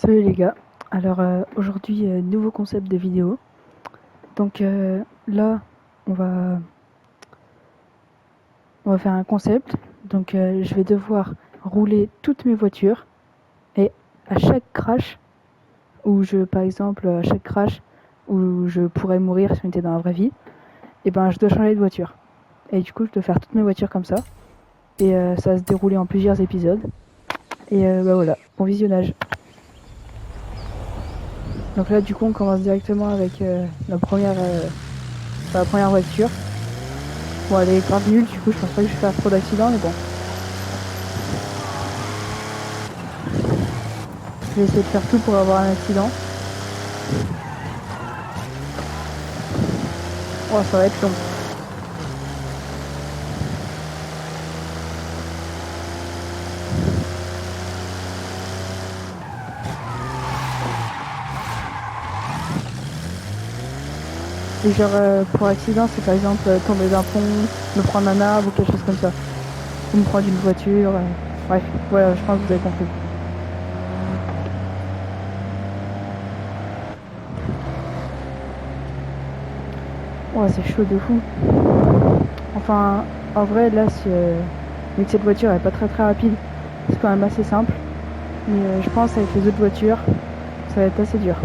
Salut les gars, alors aujourd'hui nouveau concept de vidéo. Donc là on va, on va faire un concept. Donc je vais devoir rouler toutes mes voitures et à chaque crash par exemple à chaque crash où je pourrais mourir si on était dans la vraie vie, et ben je dois changer de voiture. Et du coup je dois faire toutes mes voitures comme ça. Et ça va se dérouler en plusieurs épisodes. Et bah voilà, bon visionnage. Donc là du coup on commence directement avec la première voiture. Bon, elle est grave nulle, du coup, je pense pas que je vais faire trop d'accidents, mais bon. Je vais essayer de faire tout pour avoir un accident. Oh, ça va être long. Et genre, pour accident, c'est par exemple tomber d'un pont, me prendre un arbre ou quelque chose comme ça. Ou me prendre une voiture. Bref, voilà, je pense que vous avez compris. Oh, c'est chaud de fou. Enfin, en vrai, là, vu que cette voiture est pas très très rapide, c'est quand même assez simple. Mais je pense avec les autres voitures, ça va être assez dur.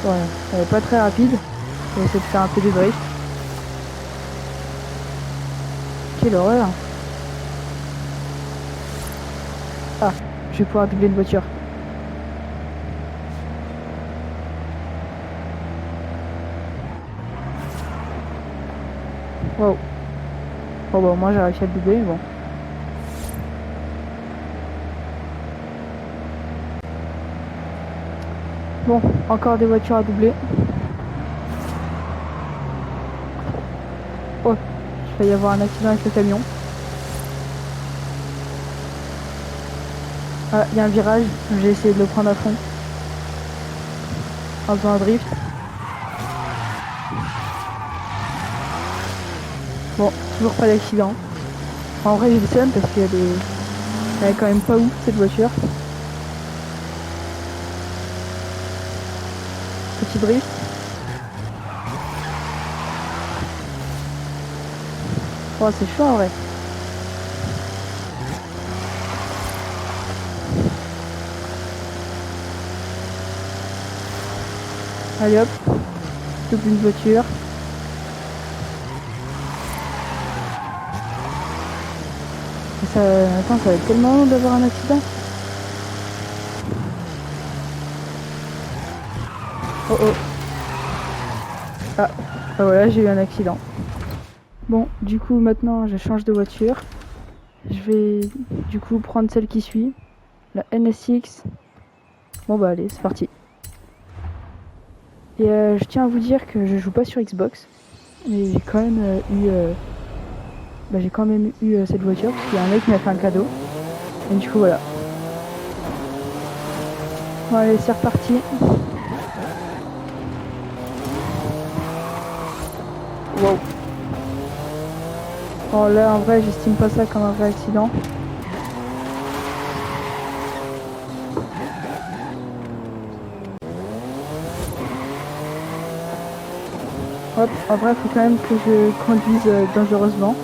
Ouais, elle est pas très rapide. Je vais essayer de faire un peu de drift. Quelle horreur. Ah, je vais pouvoir doubler une voiture. Wow. Bon, bah, moi j'ai réussi à le doubler, mais bon. Bon, encore des voitures à doubler. Oh, il va y avoir un accident avec le camion. Ah, il y a un virage, j'ai essayé de le prendre à fond. En faisant un drift. Bon, toujours pas d'accident. En vrai, j'ai le seum parce elle est quand même pas ouf cette voiture. Petit drift. Oh, c'est chaud en vrai. Allez hop, double une voiture. Attends, ça va être tellement long d'avoir un accident. Oh oh. Ah, bah voilà, j'ai eu un accident. Bon, du coup, maintenant, je change de voiture. Je vais, du coup, prendre celle qui suit. La NSX. Bon bah allez, c'est parti. Et je tiens à vous dire que je joue pas sur Xbox. Mais j'ai quand même eu cette voiture parce qu'il y a un mec qui m'a fait un cadeau. Et du coup voilà. Bon allez, c'est reparti. Wow. Bon là en vrai j'estime pas ça comme un vrai accident. Hop, en vrai faut quand même que je conduise dangereusement.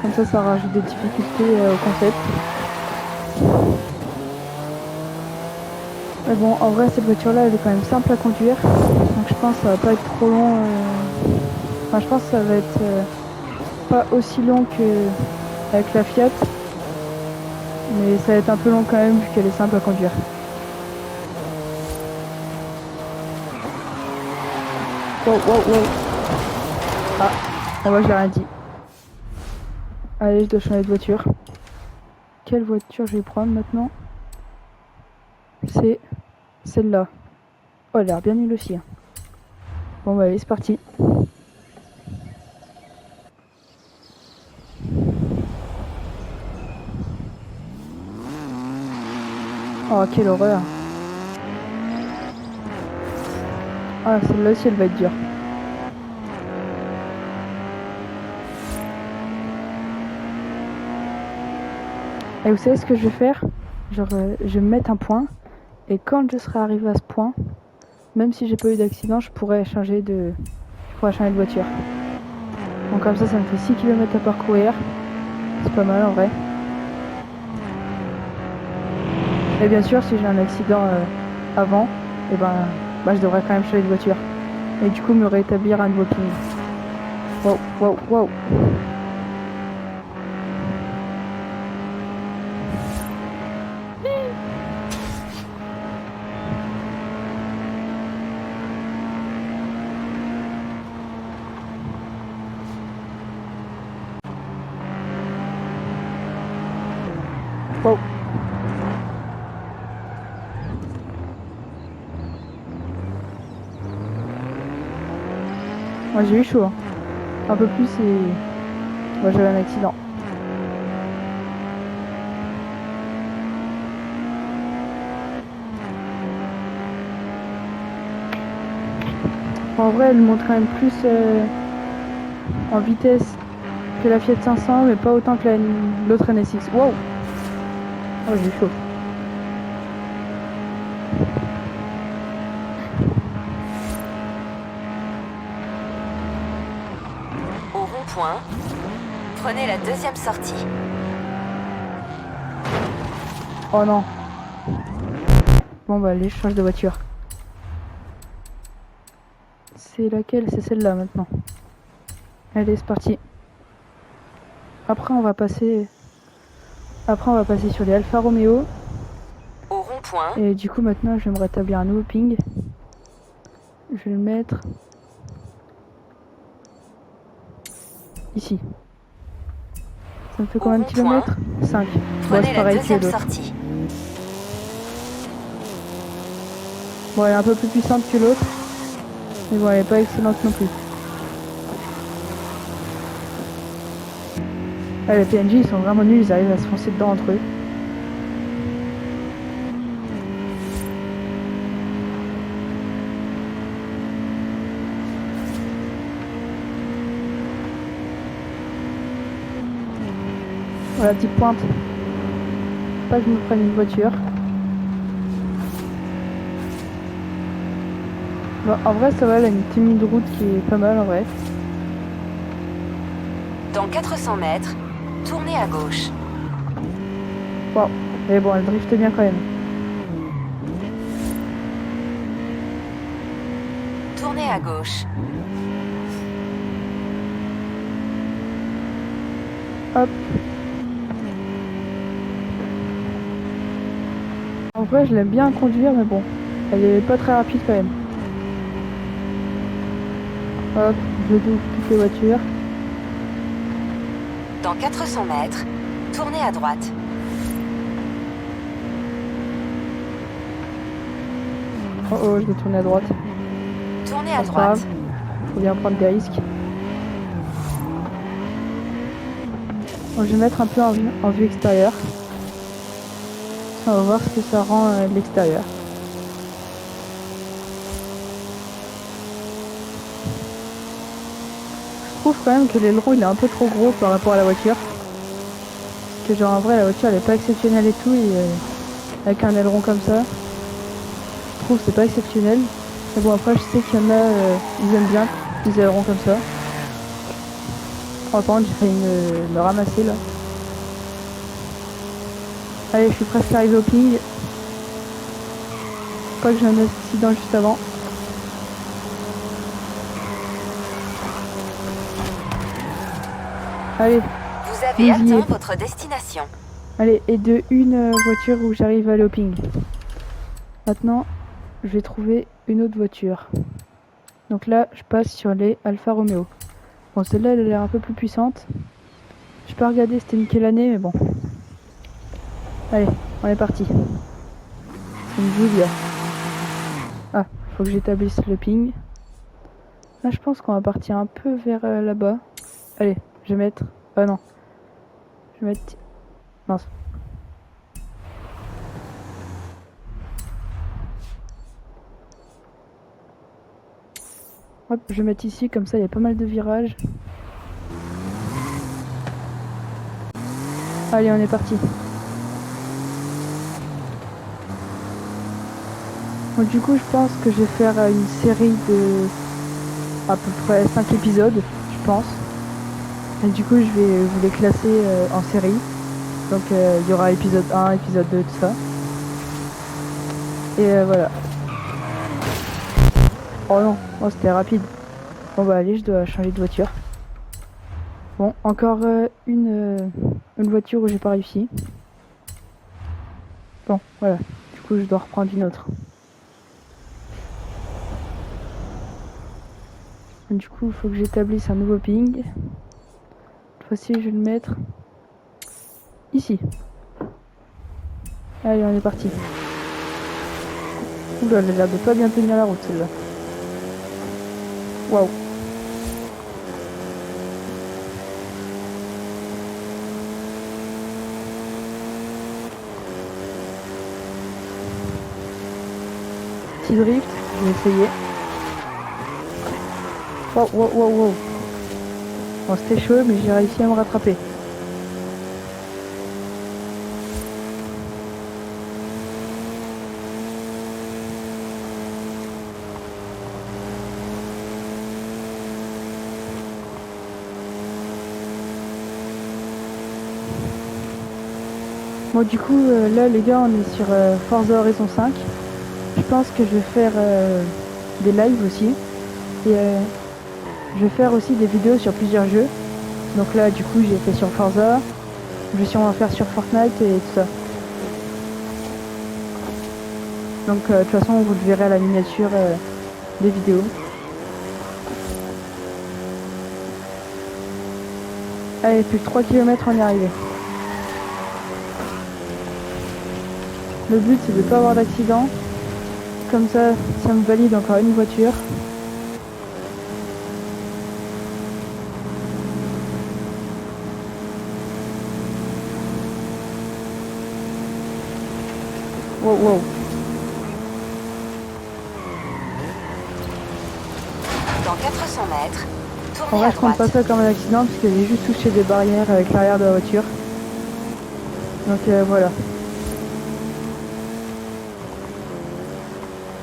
Comme ça rajoute des difficultés au concept. Mais bon, en vrai cette voiture là elle est quand même simple à conduire. Donc je pense que ça va pas être trop long. Enfin je pense que ça va être pas aussi long qu'avec la Fiat. Mais ça va être un peu long quand même vu qu'elle est simple à conduire. Wow, wow, wow. Ah, en vrai, j'ai rien dit. Allez, je dois changer de voiture. Quelle voiture je vais prendre maintenant? C'est celle-là. Oh, elle a l'air bien nulle aussi. Bon, bah, allez, c'est parti. Oh, quelle horreur. Ah, celle-là aussi, elle va être dure. Et vous savez ce que je vais faire? Genre, je vais me mettre un point. Et quand je serai arrivé à ce point, même si j'ai pas eu d'accident, je pourrais changer de voiture. Donc comme ça me fait 6 km à parcourir. C'est pas mal en vrai. Et bien sûr, si j'ai un accident avant, et je devrais quand même changer de voiture. Et du coup, me rétablir un nouveau ping. Wow, wow, wow. Wow. Moi j'ai eu chaud. Hein. Un peu plus et moi j'avais un accident. En vrai elle monte quand même plus en vitesse que la Fiat 500 mais pas autant que l'autre NSX. Wow. Oh j'ai eu chaud. Au rond-point, prenez la deuxième sortie. Oh non. Bon bah allez, je change de voiture. C'est laquelle? C'est celle-là maintenant. Allez, c'est parti. Après on va passer sur les Alfa Romeo. Au rond-point. Et du coup maintenant je vais me rétablir un nouveau ping. Je vais le mettre ici. Ça me fait combien de kilomètres? 5. Bon, c'est pareil que l'autre. Bon, elle est un peu plus puissante que l'autre. Mais bon, elle est pas excellente non plus. Ah, les PNJ, ils sont vraiment nuls. Ils arrivent à se foncer dedans entre eux. Voilà, petite pointe. Pas que je me prenne une voiture. Bon, en vrai, ça va, elle a une tenue de route qui est pas mal en vrai. Dans 400 mètres, tournez à gauche. Wow. Mais bon, elle drifte bien quand même. Tournez à gauche. Hop. En vrai, je l'aime bien conduire, mais bon, elle est pas très rapide quand même. Hop, je double toutes les voitures. Dans 400 mètres, tournez à droite. Oh oh, je vais tourner à droite. Tournez à droite. Faut bien prendre des risques. Bon, je vais mettre un peu en vue extérieure. On va voir ce que ça rend de l'extérieur. Je trouve quand même que l'aileron il est un peu trop gros par rapport à la voiture. Que genre en vrai la voiture elle est pas exceptionnelle et tout et avec un aileron comme ça, je trouve que c'est pas exceptionnel. Mais bon après je sais qu'il y en a, ils aiment bien les ailerons comme ça. Oh, par contre j'ai failli me ramasser là. Allez, je suis presque arrivé au ping. Je crois que j'ai un accident juste avant. Allez. Vous avez atteint votre destination. Allez, et de une voiture où j'arrive à aller au ping. Maintenant, je vais trouver une autre voiture. Donc là, je passe sur les Alfa Romeo. Bon, celle-là, elle a l'air un peu plus puissante. Je peux regarder c'était quelle année, mais bon. Allez, on est parti. Une Giulia. Ah, faut que j'établisse le ping. Là, je pense qu'on va partir un peu vers là-bas. Allez, je vais mettre... Ah non. Je vais mettre... Mince. Hop, je vais mettre ici, comme ça, il y a pas mal de virages. Allez, on est parti. Donc du coup je pense que je vais faire une série de à peu près 5 épisodes, je pense. Et du coup je vais vous les classer en série. Donc il y aura épisode 1, épisode 2, tout ça. Et voilà. Oh non, oh, c'était rapide. Bon bah allez, je dois changer de voiture. Bon, encore une voiture où j'ai pas réussi. Bon, voilà. Du coup je dois reprendre une autre. Du coup il faut que j'établisse un nouveau ping. Cette fois-ci je vais le mettre ici. Allez, on est parti. Oula, elle a l'air de pas bien tenir la route celle-là. Waouh. Petit drift, je vais essayer. Wow, wow, wow, wow. Bon, c'était chaud, mais j'ai réussi à me rattraper. Bon, du coup, là, les gars, on est sur Forza Horizon 5. Je pense que je vais faire des lives aussi. Et je vais faire aussi des vidéos sur plusieurs jeux. Donc là, du coup, j'ai fait sur Forza. Je vais sûrement faire sur Fortnite et tout ça. Donc, de toute façon, vous le verrez à la miniature des vidéos. Allez, plus que 3 km, on est arrivé. Le but, c'est de ne pas avoir d'accident. Comme ça me valide encore une voiture. Wow, wow. Dans 400 mètres, En tournez vrai, à je compte pas droite. ça comme un accident parce que j'ai juste touché des barrières avec l'arrière de la voiture. Donc voilà.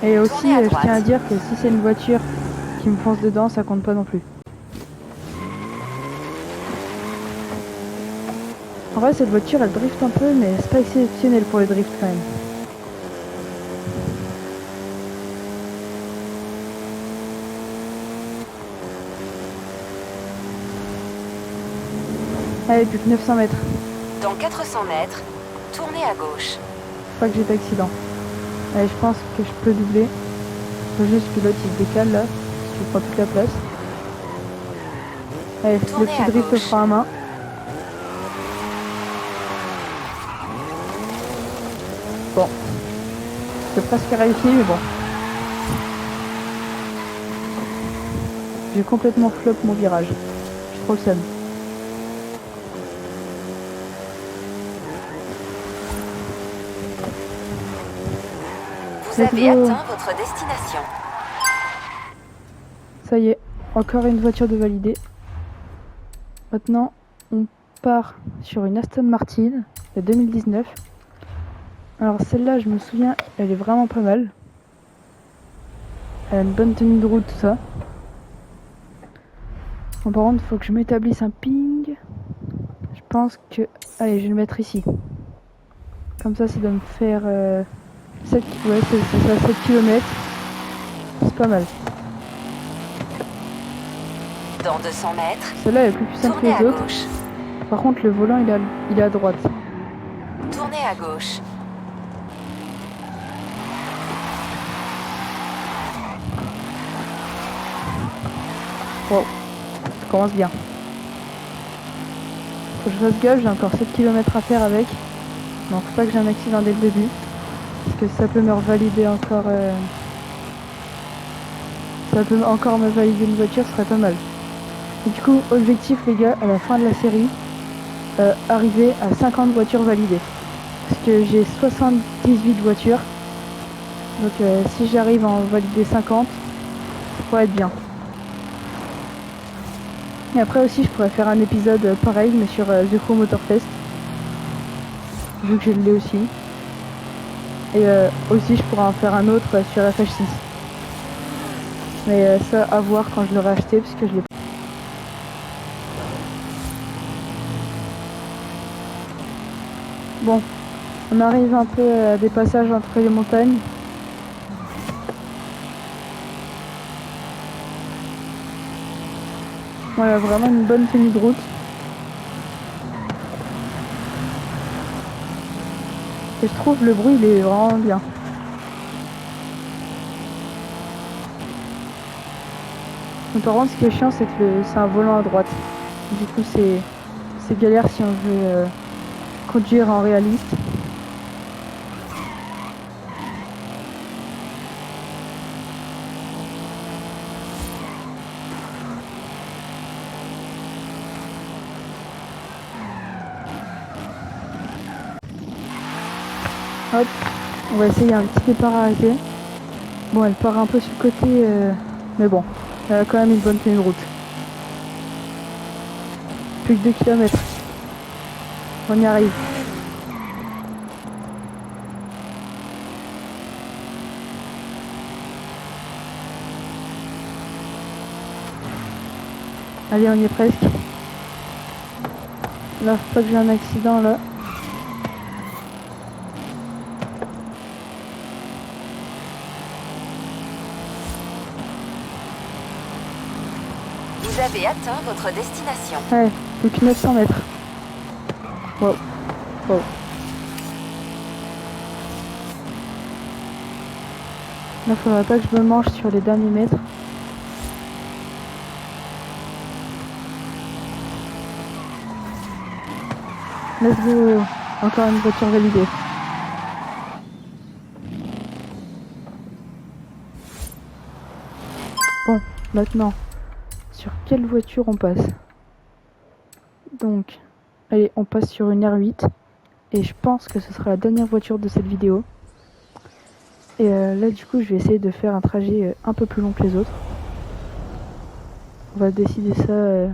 Et aussi, Tournez à je droite. tiens à dire que si c'est une voiture qui me fonce dedans, ça compte pas non plus. En vrai, cette voiture, elle drift un peu, mais c'est pas exceptionnel pour les drifts quand même. Allez, plus que 900 mètres. Dans 400 mètres, tournez à gauche. Pas que j'ai d'accident. Allez, je pense que je peux doubler. Faut juste que l'autre il se décale là. Je prends toute la place. Allez, le Tournez petit à drift au gauche. frein à main. Bon. J'ai presque réussi, mais bon. J'ai complètement flop mon virage. J'ai trop le seum. Vous Let's avez go. atteint votre destination. Ça y est, encore une voiture de validée. Maintenant, on part sur une Aston Martin de 2019. Alors celle-là, je me souviens, elle est vraiment pas mal. Elle a une bonne tenue de route, tout ça. Bon, par contre, il faut que je m'établisse un ping. Je pense que... Allez, je vais le mettre ici. Comme ça doit me faire 7... Ouais, c'est ça, 7 km. C'est pas mal. Dans 200 mètres, Celle-là, elle est plus puissante que tournez les à autres. gauche. Par contre, le volant, il est à droite. Tournez à gauche. Wow, ça commence bien. Faut que je fasse gaffe, j'ai encore 7 km à faire avec. Non, faut pas que j'ai un accident dès le début. Parce que ça peut me revalider encore... Ça peut encore me valider une voiture, ce serait pas mal. Et du coup, objectif les gars, à la fin de la série, arriver à 50 voitures validées. Parce que j'ai 78 voitures. Donc si j'arrive à en valider 50, ça pourrait être bien. Et après aussi, je pourrais faire un épisode pareil, mais sur The Crew Motorfest. Vu que je l'ai aussi. Et aussi je pourrais en faire un autre sur FH6. Mais ça à voir quand je l'aurai acheté parce que je l'ai pas. Bon, on arrive un peu à des passages entre les montagnes. Voilà, vraiment une bonne tenue de route. Et je trouve le bruit il est vraiment bien. Mais par contre ce qui est chiant c'est que c'est un volant à droite. Du coup c'est galère si on veut conduire en réaliste. Hop, on va essayer un petit départ arrêté. Bon, elle part un peu sur le côté, mais bon, elle a quand même une bonne tenue de route. Plus que 2 km. On y arrive. Allez, on y est presque. Là, faut pas que j'ai un accident là. Vous avez atteint votre destination. Ouais, plus que 900 mètres. Wow. Wow. Là, faudrait pas que je me mange sur les derniers mètres. Let's go. Encore une voiture validée. Bon, maintenant, sur quelle voiture on passe? Donc, allez, on passe sur une R8. Et je pense que ce sera la dernière voiture de cette vidéo. Et là, du coup, je vais essayer de faire un trajet un peu plus long que les autres. On va décider ça,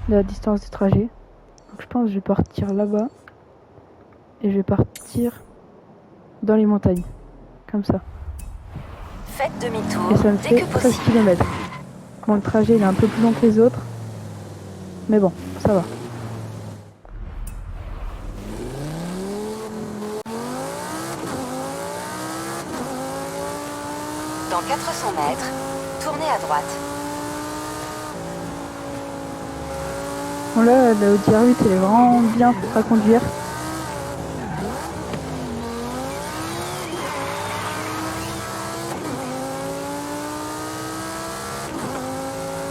la distance du trajet. Donc, je pense que je vais partir là-bas. Et je vais partir dans les montagnes. Comme ça. Faites demi-tour Et ça me dès fait que 13 possible. km. Bon, le trajet il est un peu plus long que les autres. Mais bon, ça va. Dans 400 mètres, tournez à droite. Bon là, la Audi R8 elle est vraiment bien à conduire.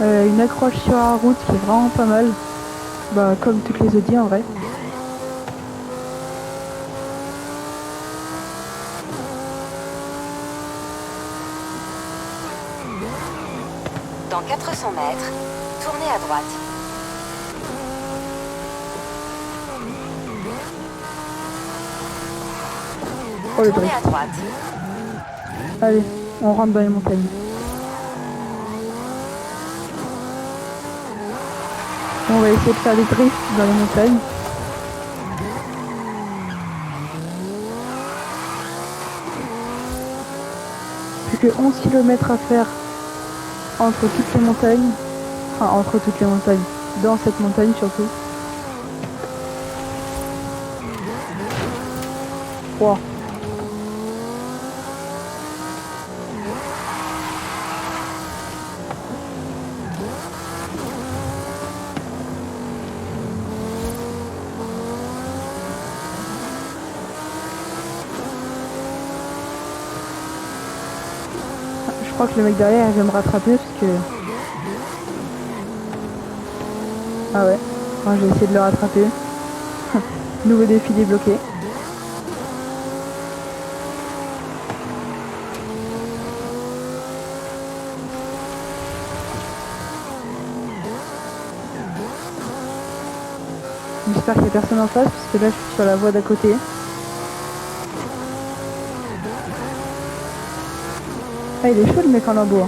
Une accroche sur la route qui est vraiment pas mal. Bah comme toutes les Audi en vrai. Dans 400 mètres, tournez à droite. Oh le Tournez drift. à droite. Allez, on rentre dans les montagnes. On va essayer de faire des drifts dans les montagnes. Plus que 11 km à faire entre toutes les montagnes. Enfin, entre toutes les montagnes. Dans cette montagne surtout. Wow. Je crois que le mec derrière il va me rattraper parce que... Ah ouais, moi j'ai essayé de le rattraper. Nouveau défi débloqué. J'espère qu'il n'y a personne en face parce que là je suis sur la voie d'à côté. Ah il est chaud le mec en lambeau.